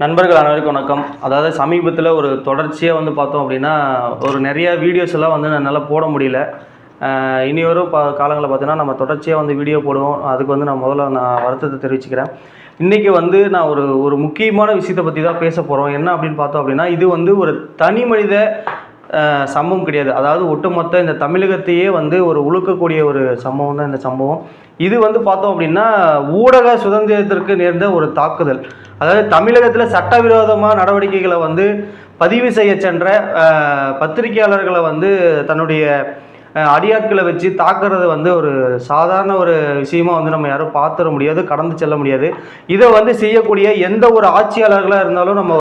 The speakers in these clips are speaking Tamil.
நண்பர்கள் அனைவருக்கும் வணக்கம். அதாவது சமீபத்தில் ஒரு தொடர்ச்சியாக வந்து பார்த்தோம் அப்படின்னா ஒரு நிறைய வீடியோஸ் எல்லாம் வந்து என்னால் போட முடியல. இனி வரும் காலங்களில் பார்த்தீங்கன்னா நம்ம தொடர்ச்சியாக வந்து வீடியோ போடுவோம். அதுக்கு வந்து நான் வருத்தத்தை தெரிவிச்சுக்கிறேன். இன்றைக்கி வந்து நான் ஒரு முக்கியமான விஷயத்தை பற்றி தான் பேச போகிறோம். என்ன அப்படின்னு பார்த்தோம் அப்படின்னா, இது வந்து ஒரு தனி மனித சம்பவம் கிடையாது. அதாவது ஒட்டுமொத்த இந்த தமிழகத்தையே வந்து ஒரு உழுக்கக்கூடிய ஒரு சம்பவம் தான் இந்த சம்பவம். இது வந்து பார்த்தோம் அப்படின்னா ஊடக சுதந்திரத்திற்கு நேர்ந்த ஒரு தாக்குதல். அதாவது தமிழகத்தில் சட்டவிரோதமாக நடவடிக்கைகளை வந்து பதிவு செய்ய சென்ற பத்திரிகையாளர்களை வந்து தன்னுடைய அடியாட்களை வச்சு தாக்குறது வந்து ஒரு சாதாரண ஒரு விஷயமா வந்து நம்ம யாரும் பார்த்துட முடியாது, கடந்து செல்ல முடியாது. இதை வந்து செய்யக்கூடிய எந்த ஒரு ஆட்சியாளர்களாக இருந்தாலும் நம்ம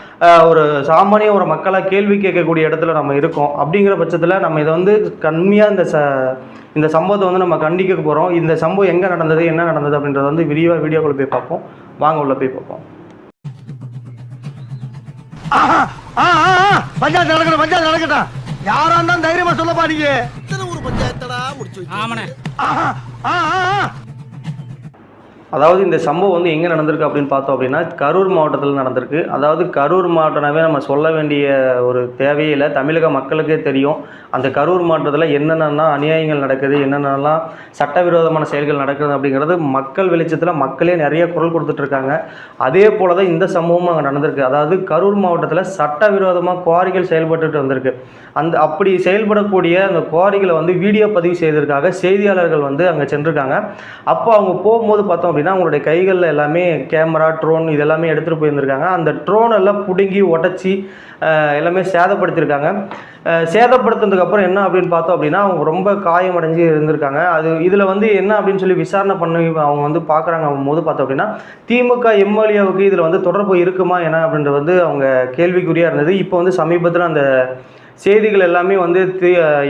ஒரு சாமானிய ஒரு மக்களாக கேள்வி கேட்கக்கூடிய இடத்துல நம்ம இருக்கோம். அப்படிங்கிற பட்சத்தில் நம்ம இதை வந்து கம்மியாக இந்த சம்பவத்தை வந்து நம்ம கண்டிக்க போகிறோம். இந்த சம்பவம் எங்கே நடந்தது, என்ன நடந்தது அப்படின்றத வந்து விரிவாக வீடியோக்குள்ளே போய் பார்ப்போம். வாங்க உள்ள போய் பார்ப்போம். பஞ்சாயத்து நடக்கட்டும். யாரா இருந்தாலும் தைரியமா சொல்ல பாருங்க. ஒரு பஞ்சாயத்தடா முடிச்சு. அதாவது இந்த சம்பவம் வந்து எங்கே நடந்திருக்கு அப்படின்னு பார்த்தோம் அப்படின்னா கரூர் மாவட்டத்தில் நடந்திருக்கு. அதாவது கரூர் மாவட்டனாவே நம்ம சொல்ல வேண்டிய ஒரு தேவையே இல்லை, தமிழக மக்களுக்கே தெரியும். அந்த கரூர் மாவட்டத்தில் என்னென்னா அநியாயங்கள் நடக்குது, என்னென்னலாம் சட்டவிரோதமான செயல்கள் நடக்குது அப்படிங்கிறது மக்கள் வெளிச்சத்தில் மக்களே நிறைய குரல் கொடுத்துட்ருக்காங்க. அதே போல் தான் இந்த சம்பவமும் அங்கே நடந்திருக்கு. அதாவது கரூர் மாவட்டத்தில் சட்டவிரோதமாக குவாரிகள் செயல்பட்டு வந்திருக்கு. அப்படி செயல்படக்கூடிய அந்த குவாரிகளை வந்து வீடியோ பதிவு செய்வதற்காக செய்தியாளர்கள் வந்து அங்கே சென்றிருக்காங்க. அப்போ அவங்க போகும்போது பார்த்தோம் அப்படின்னா அவங்களுடைய கைகளில் எல்லாமே கேமரா, ட்ரோன் இதெல்லாமே எடுத்துகிட்டு போயிருந்திருக்காங்க. அந்த ட்ரோன் எல்லாம் பிடுங்கி உடச்சி எல்லாமே சேதப்படுத்தியிருக்காங்க. சேதப்படுத்தினதுக்கப்புறம் என்ன அப்படின்னு பார்த்தோம் அப்படின்னா அவங்க ரொம்ப காயமடைஞ்சு இருந்திருக்காங்க. இதில் வந்து என்ன அப்படின்னு சொல்லி விசாரணை பண்ணி அவங்க வந்து பார்க்குறாங்க போது பார்த்தோம் அப்படின்னா திமுக எம்எல்ஏவுக்கு இதில் வந்து தொடர்பு இருக்குமா என்ன அப்படின்றது வந்து அவங்க கேள்விக்குறியாக இருந்தது. இப்போ வந்து சமீபத்தில் அந்த செய்திகள் எல்லாமே வந்து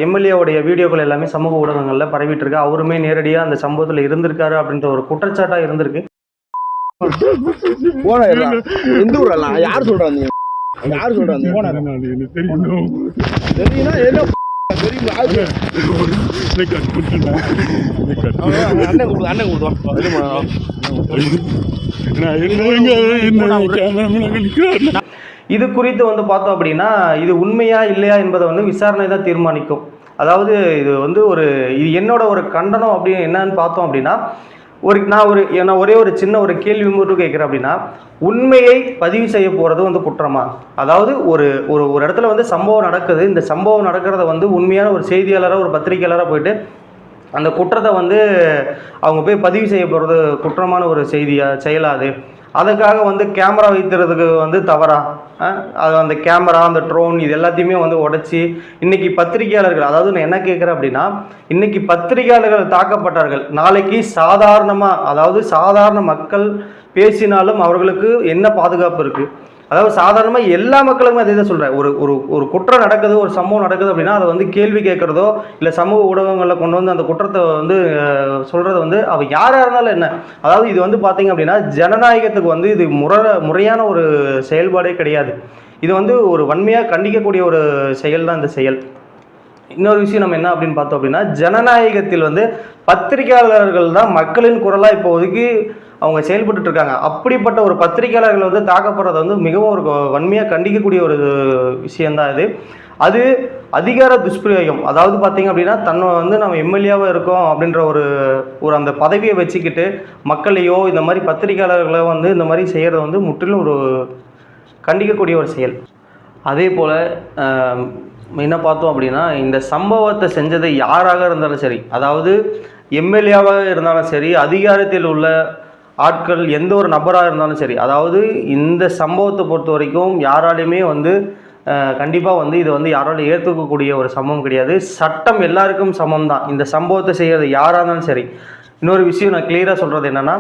எம்எல்ஏவுடைய வீடியோக்கள் எல்லாமே சமூக ஊடகங்களில் பரவிட்டு இருக்கு. அவருமே நேரடியாக அந்த சம்பவத்தில் இருந்திருக்காரு அப்படின்ற ஒரு குற்றச்சாட்டாக இருந்திருக்கு. எந்த ஊரெல்லாம் யார் சொல்றாங்க? யார் சொல்றாங்க? இது குறித்து வந்து பார்த்தோம் அப்படின்னா இது உண்மையா இல்லையா என்பதை வந்து விசாரணை தான் தீர்மானிக்கும். அதாவது இது வந்து இது என்னோட ஒரு கண்டனம் அப்படின்னு என்னன்னு பார்த்தோம் அப்படின்னா நான் ஒரே ஒரு சின்ன ஒரு கேள்வி மட்டும் கேட்குறேன். அப்படின்னா உண்மையை பதிவு செய்ய போகிறது வந்து குற்றமா? அதாவது ஒரு ஒரு இடத்துல வந்து சம்பவம் நடக்குது, இந்த சம்பவம் நடக்கிறத வந்து உண்மையான ஒரு செய்தியாளராக ஒரு பத்திரிகையாளராக போயிட்டு அந்த குற்றத்தை வந்து அவங்க போய் பதிவு செய்ய போகிறது குற்றமான ஒரு செயலாது. அதுக்காக வந்து கேமரா வைக்கிறதுக்கு வந்து தவறா? அது அந்த கேமரா, அந்த ட்ரோன் இது எல்லாத்தையுமே வந்து உடைச்சி இன்றைக்கி பத்திரிகையாளர்கள், அதாவது நான் என்ன கேட்குறேன் அப்படின்னா இன்றைக்கி பத்திரிகையாளர்கள் தாக்கப்பட்டார்கள், நாளைக்கு சாதாரணமாக அதாவது சாதாரண மக்கள் பேசினாலும் அவர்களுக்கு என்ன பாதுகாப்பு இருக்குது? அதாவது சாதாரணமாக எல்லா மக்களுமே அதே தான் சொல்கிறேன். ஒரு குற்றம் நடக்குது, ஒரு சம்பவம் நடக்குது அப்படின்னா அதை வந்து கேள்வி கேட்குறதோ இல்லை சமூக ஊடகங்களில் கொண்டு வந்து அந்த குற்றத்தை வந்து சொல்கிறது வந்து அவள் யாராக இருந்தாலும் என்ன. அதாவது இது வந்து பார்த்திங்க அப்படின்னா ஜனநாயகத்துக்கு வந்து இது முறையான ஒரு செயல்பாடே கிடையாது. இது வந்து ஒரு வன்மையாக கண்டிக்கக்கூடிய ஒரு செயல் தான் இந்த செயல். இன்னொரு விஷயம் நம்ம என்ன அப்படின்னு பார்த்தோம் அப்படின்னா ஜனநாயகத்தில் வந்து பத்திரிகையாளர்கள் தான் மக்களின் குரலாக இப்போதைக்கு அவங்க செயல்பட்டு இருக்காங்க. அப்படிப்பட்ட ஒரு பத்திரிகையாளர்கள் வந்து தாக்கப்படுறது வந்து மிகவும் ஒரு வன்மையாக கண்டிக்கக்கூடிய ஒரு விஷயந்தான் அது அதிகார துஷ்பிரயோகம். அதாவது பார்த்திங்க அப்படின்னா தன்னை வந்து நம்ம எம்எல்ஏவாக இருக்கோம் அப்படின்ற ஒரு அந்த பதவியை வச்சுக்கிட்டு மக்களையோ இந்த மாதிரி பத்திரிகையாளர்களை வந்து இந்த மாதிரி செய்கிறது வந்து முற்றிலும் ஒரு கண்டிக்கக்கூடிய ஒரு செயல். அதே போல் என்ன பார்த்தோம் அப்படின்னா இந்த சம்பவத்தை செஞ்சது யாராக இருந்தாலும் சரி, அதாவது எம்எல்ஏவாக இருந்தாலும் சரி, அதிகாரத்தில் உள்ள ஆட்கள் எந்த ஒரு நபராக இருந்தாலும் சரி, அதாவது இந்த சம்பவத்தை பொறுத்த வரைக்கும் யாராலையுமே வந்து கண்டிப்பாக வந்து இது வந்து யாராலும் ஏற்றுக்கக்கூடிய ஒரு சம்பவம் கிடையாது. சட்டம் எல்லாருக்கும் சமம் தான். இந்த சம்பவத்தை செய்கிறது யாராக இருந்தாலும் சரி. இன்னொரு விஷயம் நான் கிளியராக சொல்கிறது என்னென்னா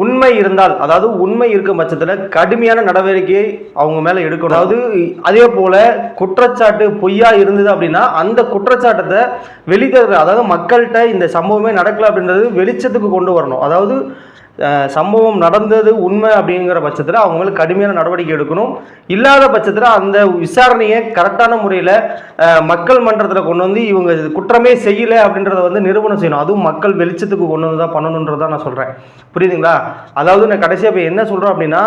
உண்மை இருந்தால், அதாவது உண்மை இருக்கும் பட்சத்தில் கடுமையான நடவடிக்கையை அவங்க மேலே எடுக்கணும். அதாவது அதே போல் குற்றச்சாட்டு பொய்யா இருந்தது அப்படின்னா அந்த குற்றச்சாட்டத்தை அதாவது மக்கள்கிட்ட இந்த சம்பவமே நடக்கல அப்படின்றது வெளிச்சத்துக்கு கொண்டு வரணும். அதாவது சம்பவம் நடந்தது உண்மை அப்படிங்கிற பட்சத்தில் அவங்களுக்கு கடுமையான நடவடிக்கை எடுக்கணும். இல்லாத பட்சத்தில் அந்த விசாரணையை கரெக்டான முறையில் மக்கள் மன்றத்தில் கொண்டு வந்து இவங்க குற்றமே செய்யலை அப்படின்றத வந்து நிரூபணம் செய்யணும். அதுவும் மக்கள் வெளிச்சத்துக்கு கொண்டு வந்து தான் பண்ணணுன்றதான் நான் சொல்கிறேன். புரியுதுங்களா? அதாவது நான் கடைசியாக இப்போ என்ன சொல்கிறேன் அப்படின்னா,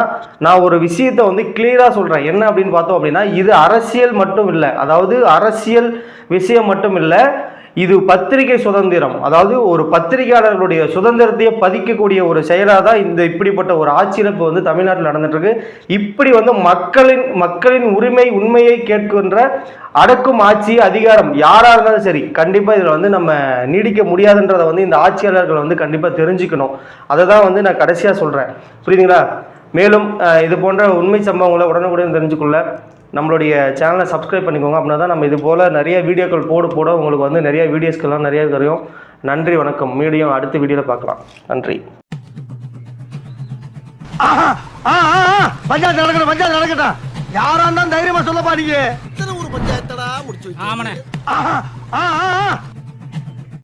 நான் ஒரு விஷயத்தை வந்து கிளியராக சொல்கிறேன். என்ன அப்படின்னு பார்த்தோம் அப்படின்னா, இது அரசியல் மட்டும் இல்லை, அதாவது அரசியல் விஷயம் மட்டும் இல்லை, இது பத்திரிகை சுதந்திரம், அதாவது ஒரு பத்திரிகையாளர்களுடைய சுதந்திரத்தையே பதிக்கக்கூடிய ஒரு செயலாக தான் இந்த இப்படிப்பட்ட ஒரு ஆட்சியிழப்பு வந்து தமிழ்நாட்டில் நடந்துட்டு இருக்கு. இப்படி வந்து மக்களின் உண்மையை கேட்கின்ற அடக்கும் ஆட்சி அதிகாரம் யாராக இருந்தாலும் சரி, கண்டிப்பாக இதில் வந்து நம்ம நீடிக்க முடியாதுன்றதை வந்து இந்த ஆட்சியாளர்கள் வந்து கண்டிப்பாக தெரிஞ்சுக்கணும். அதை தான் வந்து நான் கடைசியாக சொல்கிறேன். புரியுதுங்களா? மேலும் இது போன்ற உண்மை சம்பவங்களை உடனுக்குடன் தெரிஞ்சுக்கொள்ள நம்மளுடைய சேனலை சப்ஸ்கிரைப் பண்ணிக்கோங்க. அப்படின்னா தான் நம்ம இது போல் நிறைய வீடியோக்கள் போட உங்களுக்கு வந்து நிறைய வீடியோஸ்கள்லாம் நிறைய தெரியும். நன்றி, வணக்கம். மீடியம் அடுத்த வீடியோவில் பார்க்கலாம். நன்றி. பஞ்சாயத்து நடக்கட்டும். யாரா இருந்தாலும் தைரியமா சொல்லப்பா. நீங்க ஒரு பஞ்சாயத்தடா முடிச்சு.